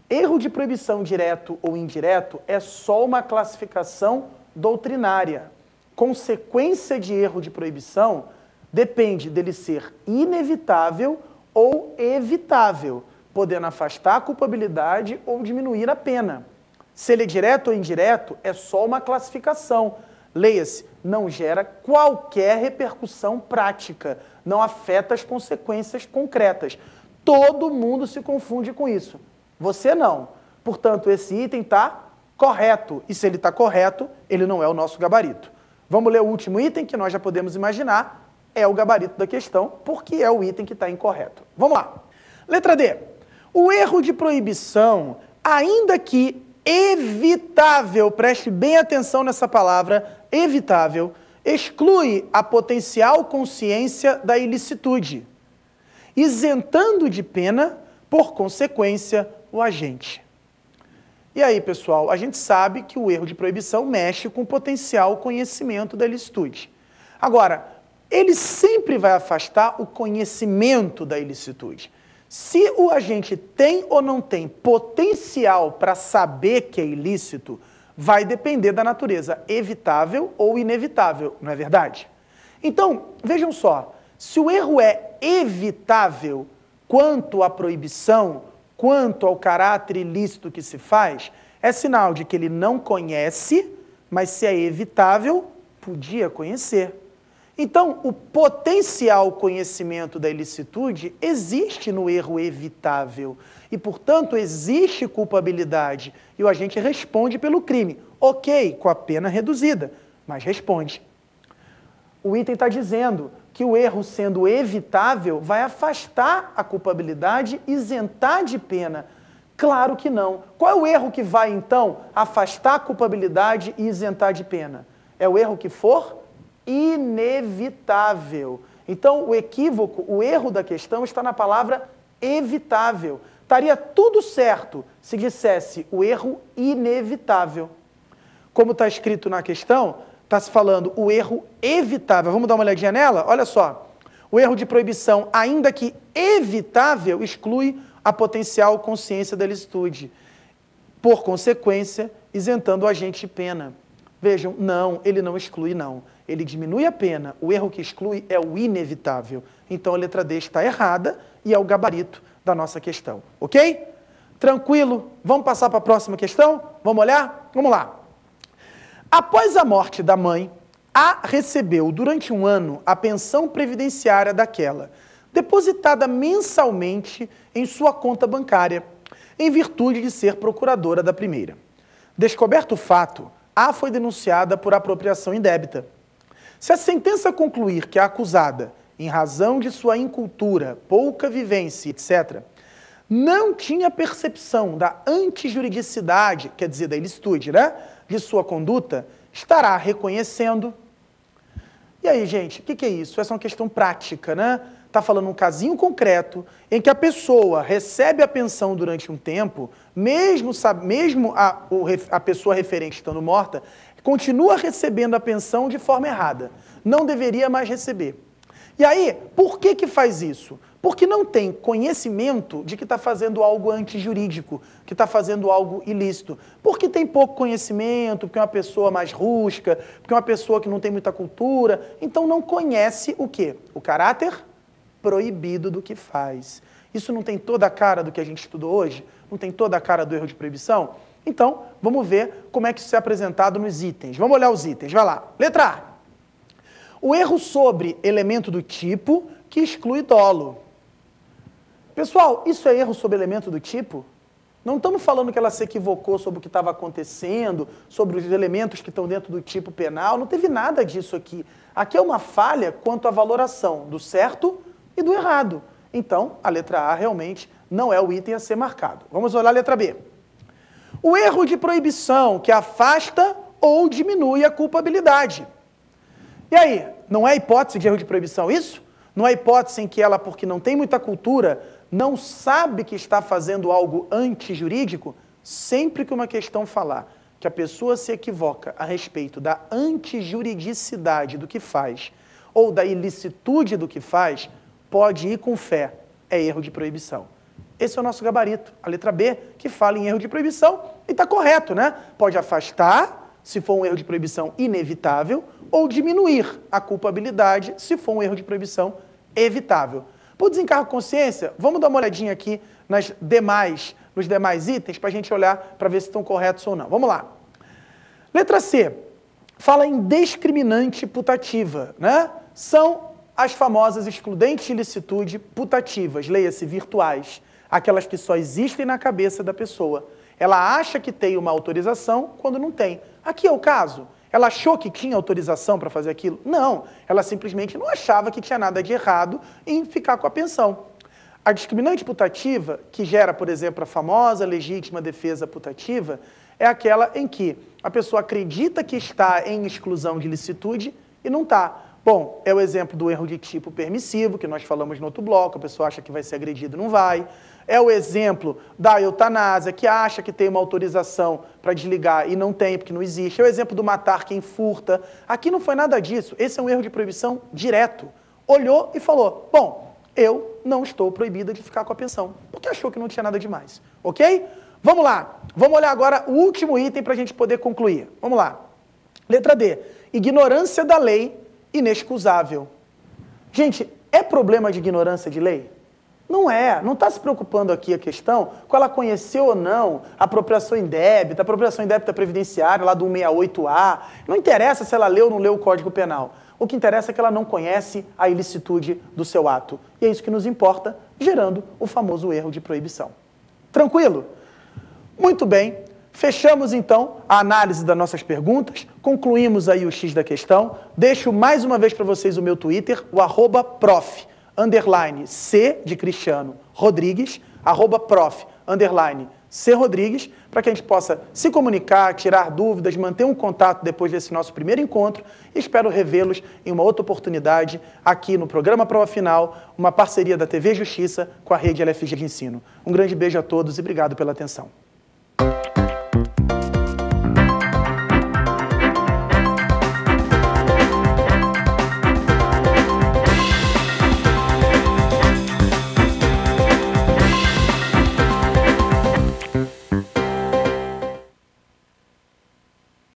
Erro de proibição direto ou indireto é só uma classificação doutrinária. Consequência de erro de proibição depende dele ser inevitável ou evitável, podendo afastar a culpabilidade ou diminuir a pena. Se ele é direto ou indireto, é só uma classificação. Leia-se, não gera qualquer repercussão prática, não afeta as consequências concretas. Todo mundo se confunde com isso. Você não. Portanto, esse item está correto. E se ele está correto, ele não é o nosso gabarito. Vamos ler o último item, que nós já podemos imaginar, é o gabarito da questão, porque é o item que está incorreto. Vamos lá. Letra D. O erro de proibição, ainda que evitável, preste bem atenção nessa palavra, evitável, exclui a potencial consciência da ilicitude, isentando de pena, por consequência, o agente. E aí, pessoal, a gente sabe que o erro de proibição mexe com o potencial conhecimento da ilicitude. Agora, ele sempre vai afastar o conhecimento da ilicitude. Se o agente tem ou não tem potencial para saber que é ilícito, vai depender da natureza evitável ou inevitável, não é verdade? Então, vejam só, se o erro é evitável quanto à proibição, quanto ao caráter ilícito que se faz, é sinal de que ele não conhece, mas se é evitável, podia conhecer. Então, o potencial conhecimento da ilicitude existe no erro evitável e, portanto, existe culpabilidade e o agente responde pelo crime. Ok, com a pena reduzida, mas responde. O item está dizendo que o erro, sendo evitável, vai afastar a culpabilidade, isentar de pena. Claro que não. Qual é o erro que vai, então, afastar a culpabilidade e isentar de pena? É o erro que for inevitável. Então, o equívoco, o erro da questão está na palavra evitável. Estaria tudo certo se dissesse o erro inevitável. Como está escrito na questão, está se falando o erro evitável. Vamos dar uma olhadinha nela? Olha só. O erro de proibição, ainda que evitável, exclui a potencial consciência da ilicitude. Por consequência, isentando o agente de pena. Vejam, não, ele não exclui, não. Ele diminui a pena. O erro que exclui é o inevitável. Então, a letra D está errada e é o gabarito da nossa questão. Ok? Tranquilo? Vamos passar para a próxima questão? Vamos olhar? Vamos lá. Após a morte da mãe, A recebeu durante um ano a pensão previdenciária daquela, depositada mensalmente em sua conta bancária, em virtude de ser procuradora da primeira. Descoberto o fato, A foi denunciada por apropriação indébita. Se a sentença concluir que a acusada, em razão de sua incultura, pouca vivência, etc., não tinha percepção da antijuridicidade, quer dizer, da ilicitude, né, de sua conduta, estará reconhecendo. E aí, gente, o que é isso? Essa é uma questão prática, né? Está falando um casinho concreto em que a pessoa recebe a pensão durante um tempo, mesmo a pessoa referente estando morta, continua recebendo a pensão de forma errada. Não deveria mais receber. E aí, por que faz isso? Porque não tem conhecimento de que está fazendo algo antijurídico, que está fazendo algo ilícito. Porque tem pouco conhecimento, porque é uma pessoa mais rústica, porque é uma pessoa que não tem muita cultura, então não conhece o quê? O caráter proibido do que faz. Isso não tem toda a cara do que a gente estudou hoje? Não tem toda a cara do erro de proibição? Então, vamos ver como é que isso é apresentado nos itens. Vamos olhar os itens, vai lá. Letra A. O erro sobre elemento do tipo que exclui dolo. Pessoal, isso é erro sobre elemento do tipo? Não estamos falando que ela se equivocou sobre o que estava acontecendo, sobre os elementos que estão dentro do tipo penal, não teve nada disso aqui. Aqui é uma falha quanto à valoração do certo e do errado. Então, a letra A realmente não é o item a ser marcado. Vamos olhar a letra B. O erro de proibição que afasta ou diminui a culpabilidade. E aí, não é hipótese de erro de proibição isso? Não é hipótese em que ela, porque não tem muita cultura, não sabe que está fazendo algo antijurídico? Sempre que uma questão falar que a pessoa se equivoca a respeito da antijuridicidade do que faz ou da ilicitude do que faz, pode ir com fé, é erro de proibição. Esse é o nosso gabarito, a letra B, que fala em erro de proibição e está correto, né? Pode afastar, se for um erro de proibição inevitável, ou diminuir a culpabilidade, se for um erro de proibição evitável. Por desencargo de consciência, vamos dar uma olhadinha aqui nos demais itens para a gente olhar para ver se estão corretos ou não. Vamos lá. Letra C, fala em discriminante putativa, né? São as famosas excludentes de ilicitude putativas, leia-se virtuais, aquelas que só existem na cabeça da pessoa. Ela acha que tem uma autorização quando não tem. Aqui é o caso. Ela achou que tinha autorização para fazer aquilo? Não. Ela simplesmente não achava que tinha nada de errado em ficar com a pensão. A discriminante putativa, que gera, por exemplo, a famosa legítima defesa putativa, é aquela em que a pessoa acredita que está em exclusão de ilicitude e não está. Bom, é o exemplo do erro de tipo permissivo, que nós falamos no outro bloco, a pessoa acha que vai ser agredida e não vai. É o exemplo da eutanásia, que acha que tem uma autorização para desligar e não tem, porque não existe. É o exemplo do matar quem furta. Aqui não foi nada disso. Esse é um erro de proibição direto. Olhou e falou, bom, eu não estou proibida de ficar com a pensão, porque achou que não tinha nada demais. Ok? Vamos lá. Vamos olhar agora o último item para a gente poder concluir. Vamos lá. Letra D. Ignorância da lei inexcusável. Gente, é problema de ignorância de lei? Não é. Não está se preocupando aqui a questão com ela conhecer ou não a apropriação indébita previdenciária lá do 168A. Não interessa se ela leu ou não leu o Código Penal. O que interessa é que ela não conhece a ilicitude do seu ato. E é isso que nos importa, gerando o famoso erro de proibição. Tranquilo? Muito bem. Fechamos, então, a análise das nossas perguntas, concluímos aí o X da questão. Deixo mais uma vez para vocês o meu Twitter, o @prof_C de Cristiano Rodrigues, @prof_C C. Rodrigues, para que a gente possa se comunicar, tirar dúvidas, manter um contato depois desse nosso primeiro encontro e espero revê-los em uma outra oportunidade aqui no programa Prova Final, uma parceria da TV Justiça com a Rede LFG de Ensino. Um grande beijo a todos e obrigado pela atenção.